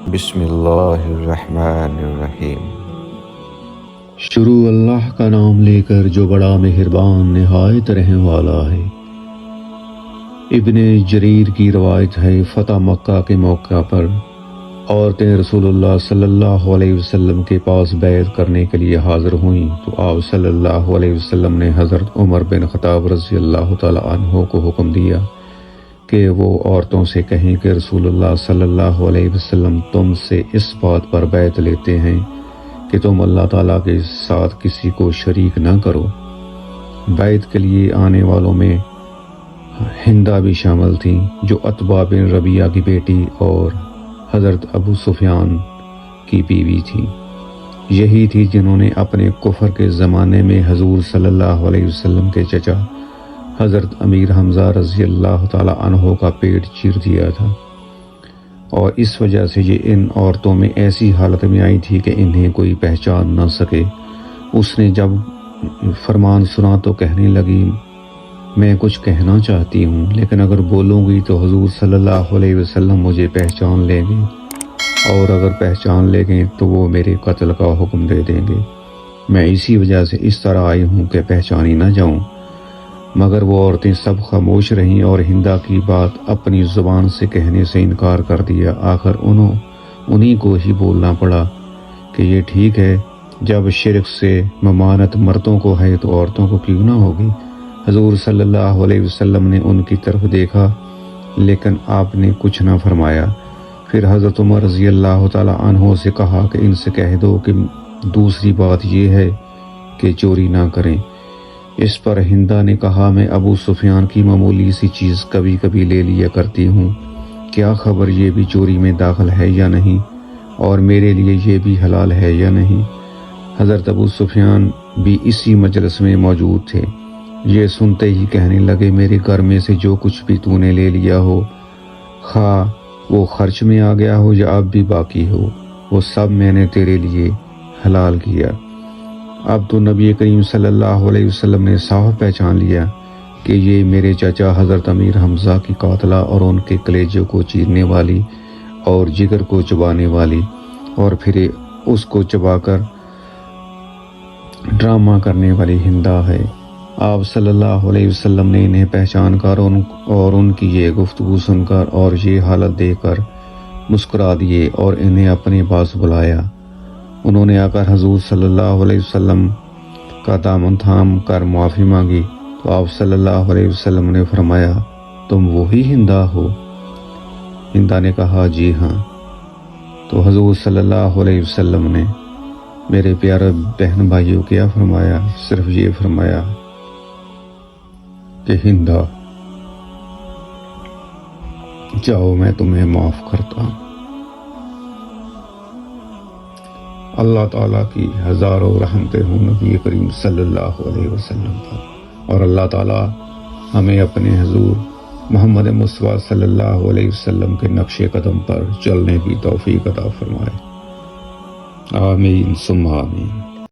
بسم اللہ الرحمن الرحیم۔ شروع اللہ کا نام لے کر جو بڑا مہربان نہایت رحم والا ہے۔ ابن جریر کی روایت ہے، فتح مکہ کے موقع پر عورتیں رسول اللہ صلی اللہ علیہ وسلم کے پاس بیعت کرنے کے لیے حاضر ہوئیں تو آپ صلی اللہ علیہ وسلم نے حضرت عمر بن خطاب رضی اللہ تعالی عنہ کو حکم دیا کہ وہ عورتوں سے کہیں کہ رسول اللہ صلی اللہ علیہ وسلم تم سے اس بات پر بیعت لیتے ہیں کہ تم اللہ تعالیٰ کے ساتھ کسی کو شریک نہ کرو۔ بیعت کے لیے آنے والوں میں ہندہ بھی شامل تھیں جو عتبہ بن ربیعہ کی بیٹی اور حضرت ابو سفیان کی بیوی تھی۔ یہی تھی جنہوں نے اپنے کفر کے زمانے میں حضور صلی اللہ علیہ وسلم کے چچا حضرت امیر حمزہ رضی اللہ تعالی عنہ کا پیٹ چیر دیا تھا، اور اس وجہ سے یہ ان عورتوں میں ایسی حالت میں آئی تھی کہ انہیں کوئی پہچان نہ سکے۔ اس نے جب فرمان سنا تو کہنے لگی، میں کچھ کہنا چاہتی ہوں لیکن اگر بولوں گی تو حضور صلی اللہ علیہ وسلم مجھے پہچان لیں گے، اور اگر پہچان لیں گے تو وہ میرے قتل کا حکم دے دیں گے۔ میں اسی وجہ سے اس طرح آئی ہوں کہ پہچانی نہ جاؤں۔ مگر وہ عورتیں سب خاموش رہیں اور ہندہ کی بات اپنی زبان سے کہنے سے انکار کر دیا۔ آخر انہی کو ہی بولنا پڑا کہ یہ ٹھیک ہے، جب شرک سے ممانت مردوں کو ہے تو عورتوں کو کیوں نہ ہوگی۔ حضور صلی اللہ علیہ وسلم نے ان کی طرف دیکھا لیکن آپ نے کچھ نہ فرمایا۔ پھر حضرت عمر رضی اللہ تعالی عنہ سے کہا کہ ان سے کہہ دو کہ دوسری بات یہ ہے کہ چوری نہ کریں۔ اس پر ہندہ نے کہا، میں ابو سفیان کی معمولی سی چیز کبھی کبھی لے لیا کرتی ہوں، کیا خبر یہ بھی چوری میں داخل ہے یا نہیں، اور میرے لیے یہ بھی حلال ہے یا نہیں۔ حضرت ابو سفیان بھی اسی مجلس میں موجود تھے۔ یہ سنتے ہی کہنے لگے، میرے گھر میں سے جو کچھ بھی تو نے لے لیا ہو، خواہ وہ خرچ میں آ گیا ہو یا اب بھی باقی ہو، وہ سب میں نے تیرے لیے حلال کیا۔ اب تو نبی کریم صلی اللہ علیہ وسلم نے صاف پہچان لیا کہ یہ میرے چچا حضرت امیر حمزہ کی قاتلہ اور ان کے کلیجوں کو چیرنے والی اور جگر کو چبانے والی اور پھر اس کو چبا کر ڈرامہ کرنے والی ہندہ ہے۔ آپ صلی اللہ علیہ وسلم نے انہیں پہچان کر اور ان کی یہ گفتگو سن کر اور یہ حالت دیکھ کر مسکرا دیے اور انہیں اپنے پاس بلایا۔ انہوں نے آ کر حضور صلی اللہ علیہ وسلم کا دامن تھام کر معافی مانگی تو آپ صلی اللہ علیہ وسلم نے فرمایا، تم وہی ہندہ ہو؟ ہندہ نے کہا، جی ہاں۔ تو حضور صلی اللہ علیہ وسلم نے میرے پیارے بہن بھائیوں کیا فرمایا؟ صرف یہ فرمایا کہ ہندہ جاؤ، میں تمہیں معاف کرتا ہوں۔ اللہ تعالیٰ کی ہزاروں رحمتیں ہوں نبی کریم صلی اللہ علیہ وسلم پر، اور اللہ تعالیٰ ہمیں اپنے حضور محمد مصطفیٰ صلی اللہ علیہ وسلم کے نقش قدم پر چلنے کی توفیق عطا فرمائے۔ آمین ثم آمین۔